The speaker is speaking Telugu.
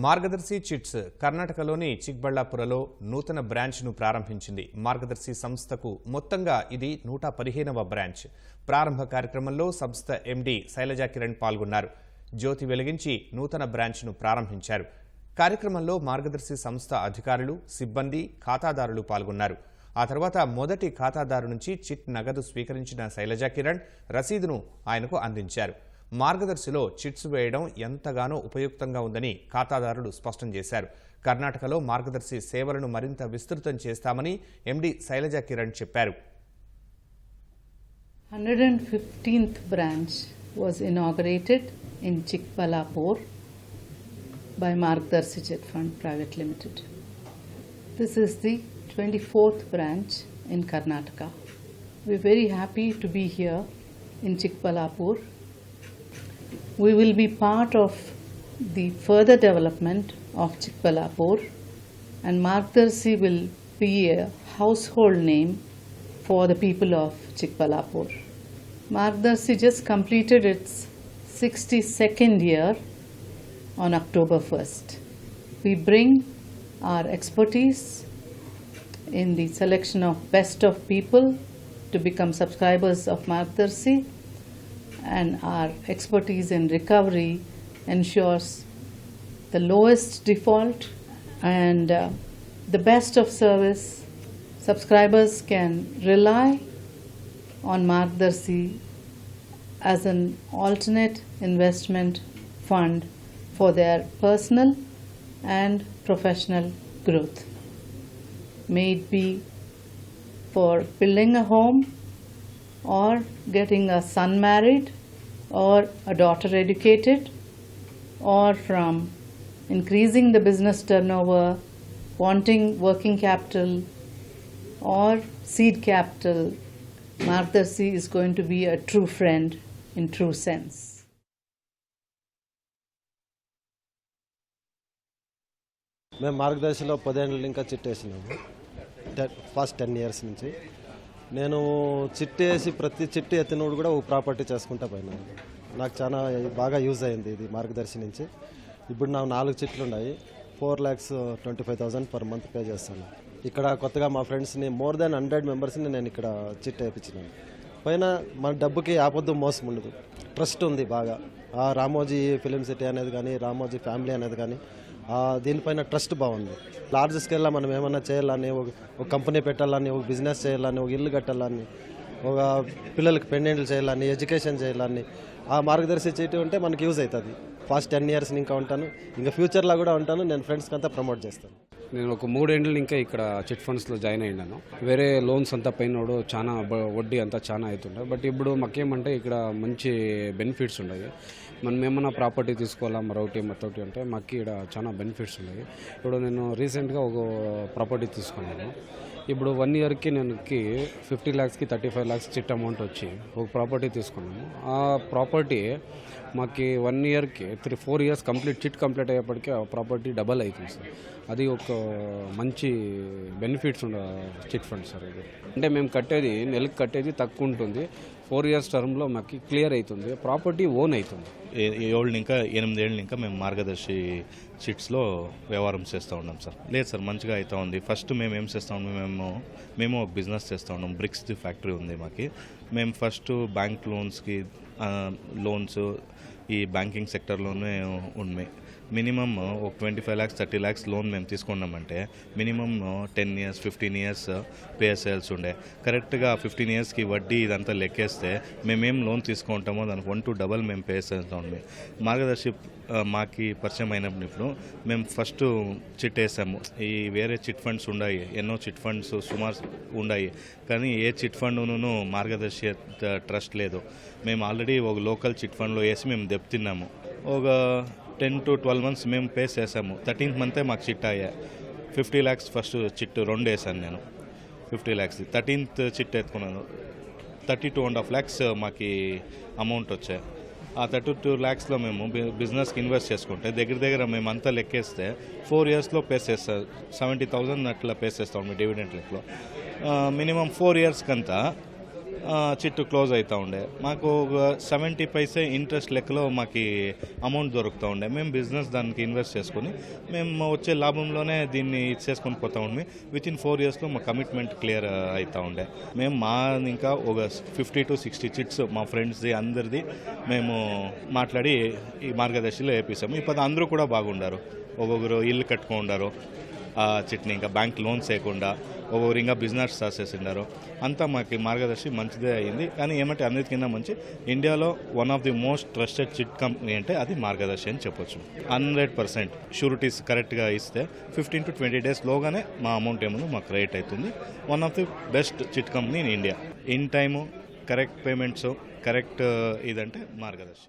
మార్గదర్శి చిట్స్ కర్ణాటకలోని చిక్బళ్ళాపురలో నూతన బ్రాంచ్ను ప్రారంభించింది. మార్గదర్శి సంస్థకు మొత్తంగా ఇది 115వ బ్రాంచ్. ప్రారంభ కార్యక్రమంలో సంస్థ ఎండీ శైలజా కిరణ్ పాల్గొన్నారు. జ్యోతి వెలిగించి నూతన బ్రాంచ్ను ప్రారంభించారు. కార్యక్రమంలో మార్గదర్శి సంస్థ అధికారులు, సిబ్బంది, ఖాతాదారులు పాల్గొన్నారు. ఆ తర్వాత మొదటి ఖాతాదారు నుంచి చిట్ నగదు స్వీకరించిన శైలజా కిరణ్ రసీదును ఆయనకు అందించారు. మార్గదర్శిలో చిట్స్ వేయడం ఎంతగానో ఉపయుక్తంగా ఉందని ఖాతాదారులు స్పష్టం చేశారు. కర్ణాటకలో మార్గదర్శి సేవలను మరింత విస్తృతం చేస్తామని ఎండీ శైలజా కిరణ్ చెప్పారు. 115th branch was inaugurated in Chikballapur by Margdarshi Chit Fund Private Limited. This is the 24th branch in Karnataka. We're very happy to be here in Chikballapur. We will be part of the further development of Chikballapur, and Margdarshi will be a household name for the people of Chikballapur. Margdarshi just completed its 62nd year on October 1st. We bring our expertise in the selection of best of people to become subscribers of Margdarshi, and our expertise in recovery ensures the lowest default and the best of service. Subscribers can rely on Margdarshi as an alternate investment fund for their personal and professional growth. May it be for building a home, or getting a son married, or a daughter educated, or from increasing the business turnover, wanting working capital or seed capital. Margdarshi is going to be a true friend in true sense. మేము మార్గదర్శిలో 10 ఏళ్ళు ఇంకా చిట్టేసినాము. ఫస్ట్ 10 years నుంచి నేను చిట్టేసి ప్రతి చిట్టి ఎత్తినోడు కూడా ఒక ప్రాపర్టీ చేసుకుంటా పోయినాను. నాకు చాలా బాగా యూజ్ అయింది ఇది మార్గదర్శి నుంచి. ఇప్పుడు నాకు 4 చిట్లు ఉన్నాయి. 4,25,000 పర్ మంత్ పే చేస్తాను. ఇక్కడ కొత్తగా మా ఫ్రెండ్స్ని మోర్ దాన్ 100 మెంబర్స్ని నేను ఇక్కడ చిట్ వేయించినాను. పైన మన డబ్బుకి ఆపొద్దు మోసం ఉండదు, ట్రస్ట్ ఉంది బాగా. రామోజీ ఫిలిం సిటీ అనేది కానీ, రామోజీ ఫ్యామిలీ అనేది కానీ, దీనిపైన ట్రస్ట్ బాగుంది. లార్జ్ స్కేల్లో మనం ఏమన్నా చేయాలని, ఒక కంపెనీ పెట్టాలని, ఒక బిజినెస్ చేయాలని, ఒక ఇల్లు కట్టాలని, ఒక పిల్లలకి పెండెంట్లు చేయాలని, ఎడ్యుకేషన్ చేయాలని ఆ మార్గదర్శి చేయటం ఉంటే మనకి యూజ్ అవుతుంది. ఫాస్ట్ 10 years ఇంకా ఉంటాను, ఇంకా ఫ్యూచర్లో కూడా ఉంటాను. నేను ఫ్రెండ్స్కి అంతా ప్రమోట్ చేస్తాను. నేను ఒక 3 ఏళ్ళు ఇంకా ఇక్కడ చిట్ ఫండ్స్లో జాయిన్ అయినాను. వేరే లోన్స్ అంతా పైనోడు చాలా వడ్డీ అంతా చాలా అవుతుండే. బట్ ఇప్పుడు మాకేమంటే ఇక్కడ మంచి బెనిఫిట్స్ ఉన్నాయి. మనం ఏమన్నా ప్రాపర్టీ తీసుకోవాలా మరొకటి అంటే మాకు ఇక్కడ చాలా బెనిఫిట్స్ ఉన్నాయి. ఇప్పుడు నేను రీసెంట్గా ఒక ప్రాపర్టీ తీసుకున్నాను. ఇప్పుడు 1 yearకి నేను 50 lakhsకి 35 lakhs చిట్ అమౌంట్ వచ్చి ఒక ప్రాపర్టీ తీసుకున్నాము. ఆ ప్రాపర్టీ మాకు 1 yearకి 4 years కంప్లీట్ చిట్ కంప్లీట్ అయ్యేప్పటికీ ఆ ప్రాపర్టీ డబల్ అవుతుంది సార్. అది ఒక మంచి బెనిఫిట్స్ ఉండే చిట్ ఫండ్ సార్. ఇది అంటే మేము నెలకు కట్టేది తక్కువ ఉంటుంది. 4 years టర్మ్లో మాకు క్లియర్ అవుతుంది, ప్రాపర్టీ ఓన్ అవుతుంది. 8 ఏళ్ళు ఇంకా మేము మార్గదర్శి చిట్స్లో వ్యవహారం చేస్తూ ఉన్నాం సార్. లేదు సార్, మంచిగా అవుతూ ఉంది. ఫస్ట్ మేము ఏం చేస్తూ ఉన్నాం, మేము ఒక బిజినెస్ చేస్తూ ఉన్నాం. బ్రిక్స్ది ఫ్యాక్టరీ ఉంది మాకు. మేము ఫస్ట్ బ్యాంక్ లోన్స్ ఈ బ్యాంకింగ్ సెక్టర్లోనే ఉన్నాయి. మినిమమ్ ఒక 25 lakhs 30 lakhs లోన్ మేము తీసుకున్నామంటే మినిమమ్ 10 years 15 years పే చేయాల్సి ఉండే. కరెక్ట్గా 15 yearsకి వడ్డీ ఇదంతా లెక్కేస్తే మేమేం లోన్ తీసుకుంటామో దానికి 1 to double మేము పే చేస్తూ ఉంది. మార్గదర్శి మాకి పరిచయం అయినప్పుడు మేము ఫస్ట్ చిట్ వేసాము. ఈ వేరే చిట్ ఫండ్స్ ఉన్నాయి, ఎన్నో చిట్ ఫండ్స్ సుమారు ఉన్నాయి, కానీ ఏ చిట్ ఫండ్ను మార్గదర్శి ట్రస్ట్ లేదు. మేము ఆల్రెడీ ఒక లోకల్ చిట్ ఫండ్లో వేసి మేము దెబ్బతిన్నాము. ఒక 10 to 12 months మేము పే చేసాము. 13th month మాకు చిట్ అయ్యా. 50 lakhs ఫస్ట్ చిట్ 2 వేసాను నేను. 50 lakhs 13th చిట్ ఎత్తుకున్నాను. 32.5 lakhs మాకు అమౌంట్ వచ్చాయి. ఆ 32 lakhsలో మేము బిజినెస్కి ఇన్వెస్ట్ చేసుకుంటే దగ్గర మేము అంతా లెక్కేస్తే 4 yearsలో పే చేస్తాం. 70,000 అట్లా పే చేస్తాం డివిడెంట్ లెక్కలో. మినిమం 4 yearsకంతా చిట్టు క్లోజ్ అవుతూ ఉండే. మాకు 70 పైసే ఇంట్రెస్ట్ లెక్కలో మాకు అమౌంట్ దొరుకుతూ ఉండే. మేము బిజినెస్ దానికి ఇన్వెస్ట్ చేసుకొని మేము వచ్చే లాభంలోనే దీన్ని చేసుకొని పోతూ ఉండి వితిన్ 4 ఇయర్స్లో మా కమిట్మెంట్ క్లియర్ అవుతూ ఉండే. మేము ఇంకా ఒక 50 to 60 చిట్స్ మా ఫ్రెండ్స్ది అందరిది మేము మాట్లాడి ఈ మార్గదర్శిలో వేపిస్తాము. ఇప్పుడు అందరూ కూడా బాగుండారు. ఒక్కొక్కరు ఇల్లు కట్టుకుండారు ఆ చిట్ని, ఇంకా బ్యాంక్ లోన్స్ వేయకుండా ఒక్కొక్కరు ఇంకా బిజినెస్ స్టార్ట్ చేసిండారు. అంతా మాకు మార్గదర్శి మంచిదే అయింది. కానీ ఏమంటే అన్నిటికన్నా మంచి ఇండియాలో one of the most trusted chit company అంటే అది మార్గదర్శి అని చెప్పొచ్చు. 100% షూరిటీస్ కరెక్ట్గా ఇస్తే 15 to 20 డేస్లోగానే మా అమౌంట్ ఏమో మాకు క్రెడిట్ అవుతుంది. One of the best chit company in India. In time, correct payments, correct ఇదంటే మార్గదర్శి.